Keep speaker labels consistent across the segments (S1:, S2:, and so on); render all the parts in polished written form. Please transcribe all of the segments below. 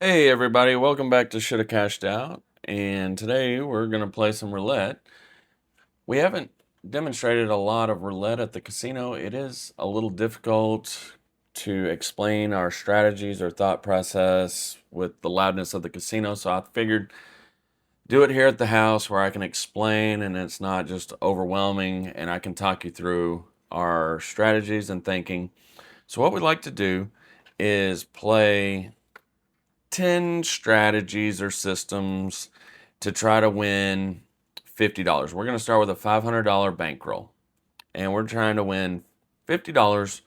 S1: Hey everybody, welcome back to Shoulda Cashed Out. And today we're going to play some roulette. We haven't demonstrated a lot of roulette at the casino. It is a little difficult to explain our strategies or thought process with the loudness of the casino, so I figured do it here at the house where I can explain and it's not just overwhelming and I can talk you through our strategies and thinking. So what we like to do is play 10 strategies or systems to try to win $50. We're going to start with a $500 bankroll and we're trying to win $50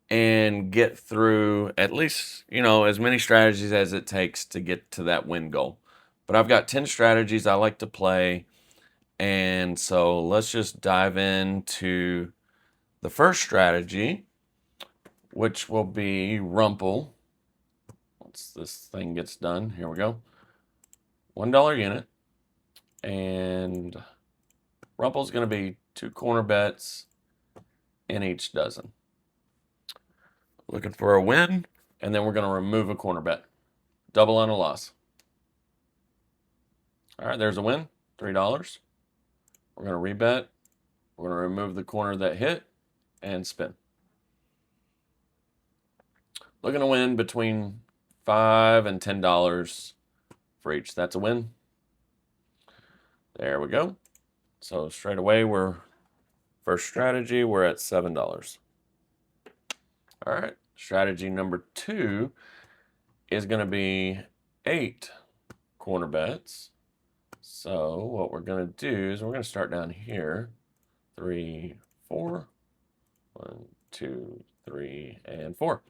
S1: and get through at least, as many strategies as it takes to get to that win goal. But I've got 10 strategies I like to play. And so let's just dive into the first strategy, which will be Rumple. Once this thing gets done, here we go. $1 unit. And Rumple's going to be 2 corner bets in each dozen. Looking for a win, and then we're going to remove a corner bet. Double on a loss. All right, there's a win, $3. We're going to rebet. We're going to remove the corner that hit and spin. Looking to win between $5 and $10 for each. That's a win. There we go. So straight away, first strategy, we're at $7. All right, strategy number 2 is going to be 8 corner bets. So what we're going to do is we're going to start down here. 3, 4. 1, 2, 3, and 4.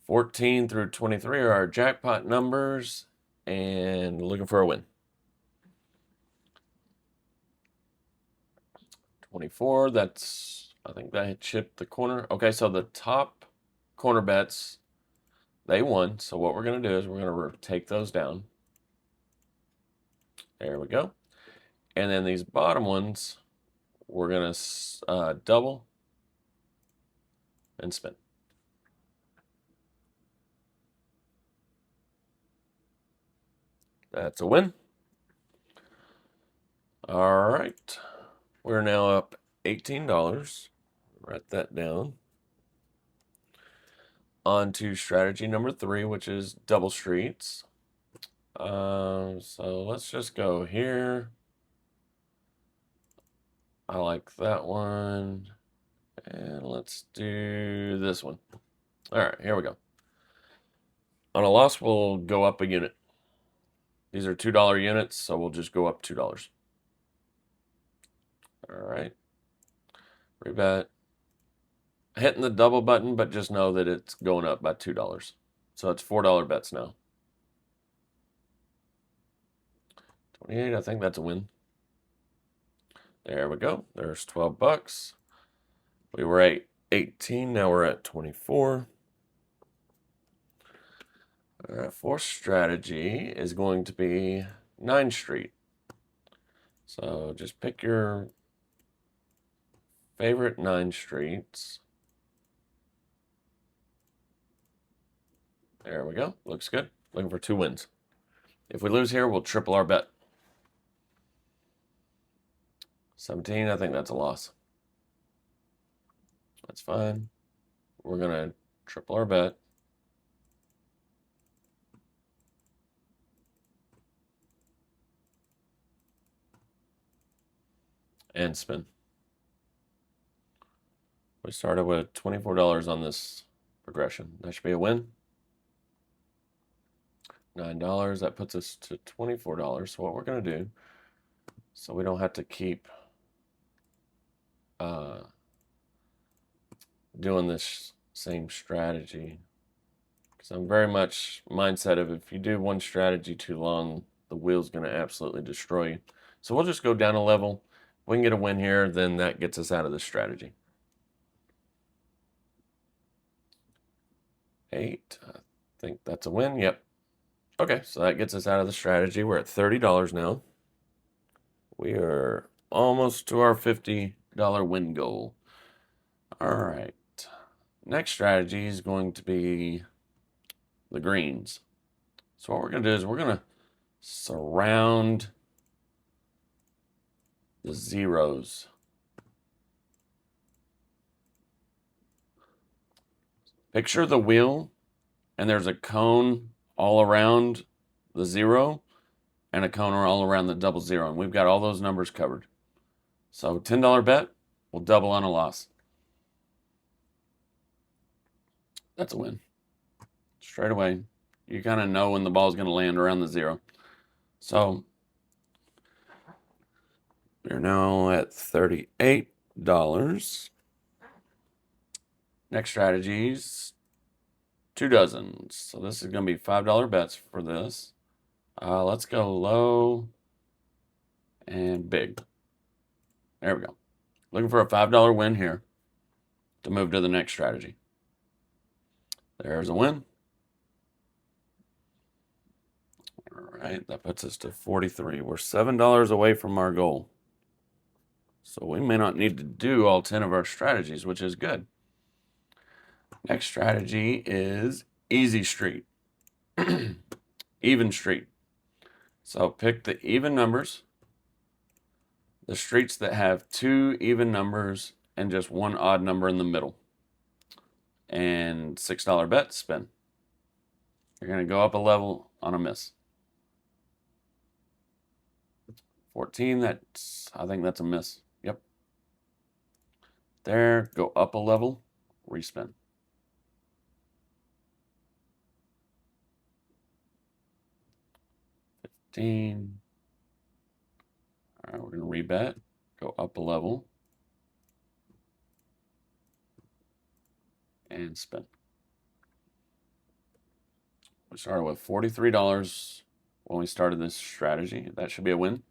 S1: 14 through 23 are our jackpot numbers, and looking for a win. 24, I think that chipped the corner. Okay, so the top corner bets, they won. So what we're going to do is we're going to take those down. There we go. And then these bottom ones, we're going to double and spin. That's a win. All right. We're now up $18. Write that down. On to strategy number 3, which is double streets. So let's just go here. I like that one. And let's do this one. All right, here we go. On a loss, we'll go up a unit. These are $2 units, so we'll just go up $2. All right. Rebet. Hitting the double button, but just know that it's going up by $2. So it's $4 bets now. 28, I think that's a win. There we go. There's $12. We were at 18, now we're at 24. All right, fourth strategy is going to be 9 Street. So just pick your favorite 9 streets. There we go. Looks good. Looking for 2 wins. If we lose here, we'll triple our bet. 17, I think that's a loss. That's fine. We're going to triple our bet. And spin. We started with $24 on this progression. That should be a win. $9, that puts us to $24. So what we're going to do, so we don't have to keep doing this same strategy, because I'm very much mindset of if you do one strategy too long, the wheel's going to absolutely destroy you. So we'll just go down a level. If we can get a win here, then that gets us out of this strategy. 8, I think that's a win. Yep. Okay, so that gets us out of the strategy. We're at $30 now. We are almost to our $50 win goal. All right. Next strategy is going to be the greens. So what we're going to do is we're going to surround the zeros. Picture the wheel, and there's a cone all around the zero and a cone all around the double zero. And we've got all those numbers covered. So $10 bet will double on a loss. That's a win. Straight away. You kind of know when the ball's going to land around the zero. So we're now at $38. Next strategies, 2 dozens. So this is going to be $5 bets for this. Let's go low and big. There we go. Looking for a $5 win here to move to the next strategy. There's a win. All right, that puts us to 43. We're $7 away from our goal. So we may not need to do all 10 of our strategies, which is good. Next strategy is easy street. Even street. So pick the even numbers, the streets that have 2 even numbers and just 1 odd number in the middle. And $6 bet, spin. You're going to go up a level on a miss. 14, I think that's a miss. Yep. There, go up a level, respin. 15. All right, we're going to rebet, go up a level, and spin. We started with $43 when we started this strategy. That should be a win.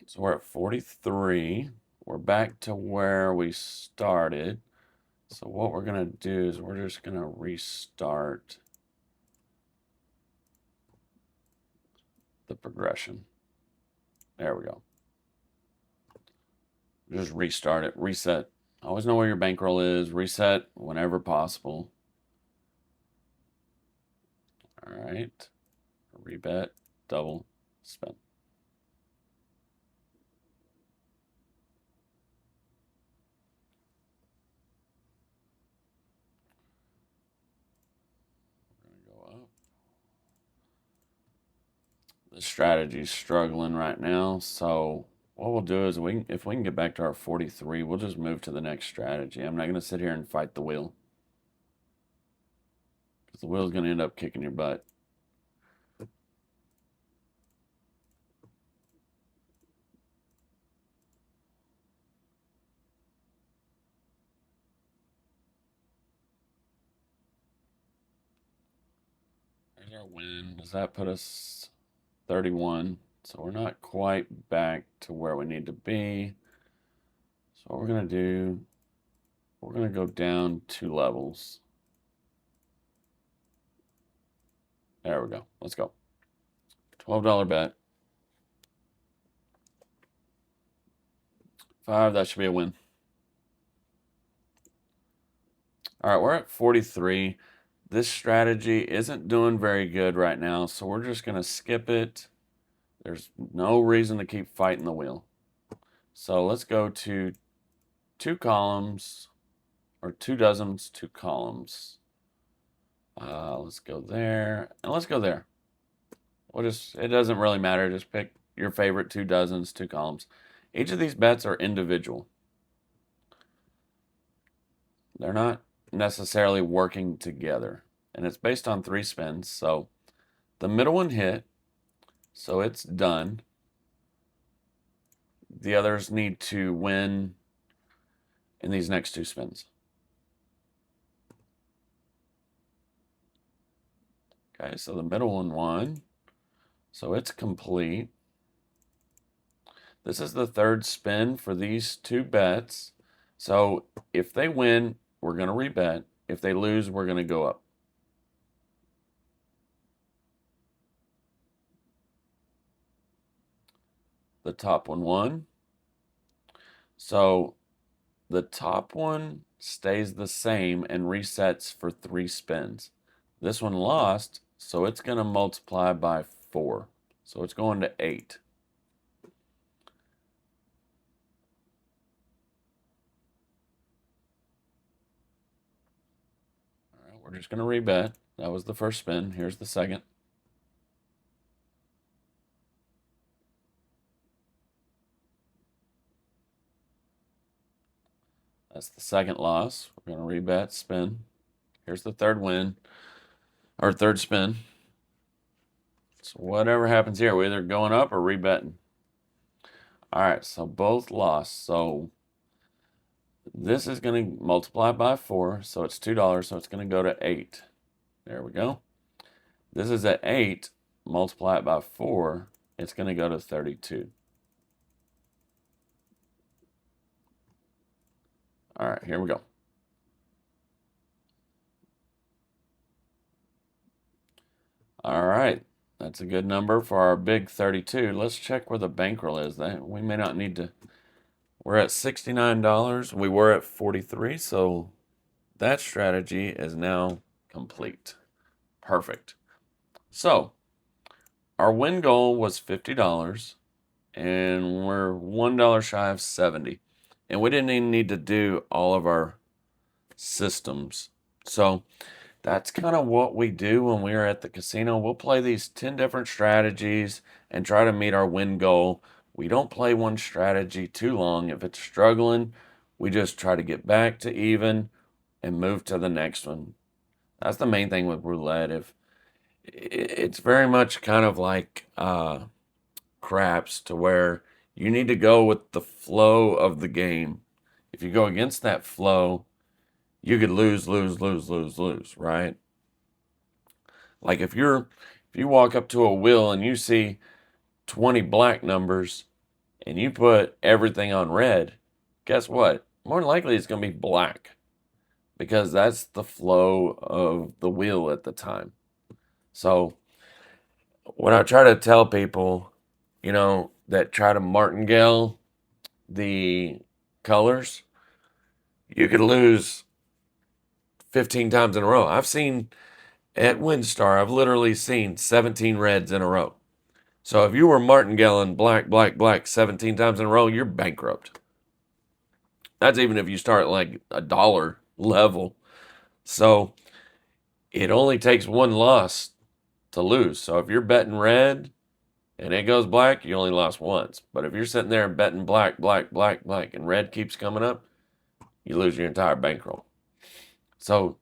S1: So we're at 43. We're back to where we started. So what we're going to do is we're just going to restart the progression. There we go. Just restart it, reset. Always know where your bankroll is. Reset whenever possible. All right. Rebet, double, spin. We're going to go up. The strategy's struggling right now, so what we'll do is if we can get back to our 43, we'll just move to the next strategy. I'm not going to sit here and fight the wheel, because the wheel's going to end up kicking your butt. There's our win. Does that put us 31? So we're not quite back to where we need to be. So what we're going to do, we're going to go down 2 levels. There we go. Let's go. $12 bet. 5, that should be a win. All right, we're at 43. This strategy isn't doing very good right now, so we're just going to skip it. There's no reason to keep fighting the wheel. So let's go to 2 columns, or 2 dozens, 2 columns. Let's go there, and let's go there. It doesn't really matter. Just pick your favorite 2 dozens, 2 columns. Each of these bets are individual. They're not necessarily working together. And it's based on 3 spins. So the middle one hit, so it's done. The others need to win in these next 2 spins. Okay, so the middle one won. So it's complete. This is the 3rd spin for these 2 bets. So if they win, we're going to rebet. If they lose, we're going to go up. The top one won. So the top one stays the same and resets for 3 spins. This one lost, so it's going to multiply by 4. So it's going to 8. All right, we're just going to rebet. That was the first spin. Here's the second. That's the second loss. We're going to rebet, spin. Here's the third win, or third spin. So whatever happens here, we're either going up or rebetting. All right, so both lost. So this is going to multiply by 4, so it's $2, so it's going to go to 8. There we go. This is at 8, multiply it by 4, it's going to go to 32. All right, here we go. All right, that's a good number for our big 32. Let's check where the bankroll is. We may not need to. We're at $69. We were at 43, so that strategy is now complete. Perfect. So our win goal was $50, and we're $1 shy of 70. And we didn't even need to do all of our systems. So that's kind of what we do when we're at the casino. We'll play these 10 different strategies and try to meet our win goal. We don't play one strategy too long. If it's struggling, we just try to get back to even and move to the next one. That's the main thing with roulette. If it's very much kind of like craps, to where you need to go with the flow of the game. If you go against that flow, you could lose, right? Like if you walk up to a wheel and you see 20 black numbers and you put everything on red, guess what? More than likely it's going to be black, because that's the flow of the wheel at the time. So when I try to tell people, that try to martingale the colors, you could lose 15 times in a row. I've seen at WinStar, I've literally seen 17 reds in a row. So if you were martingaling black 17 times in a row, you're bankrupt. That's even if you start like $1 level. So it only takes one loss to lose. So if you're betting red and it goes black, you only lost once. But if you're sitting there and betting black, and red keeps coming up, you lose your entire bankroll. So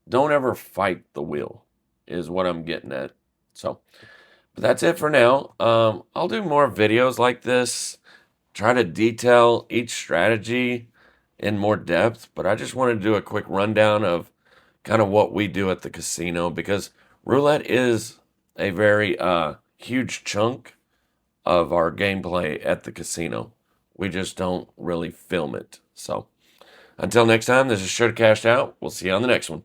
S1: don't ever fight the wheel, is what I'm getting at. So, but that's it for now. I'll do more videos like this, try to detail each strategy in more depth. But I just wanted to do a quick rundown of kind of what we do at the casino, because roulette is a very huge chunk of our gameplay at the casino. We just don't really film it. So until next time, this is Shoulda Cashed Out. We'll see you on the next one.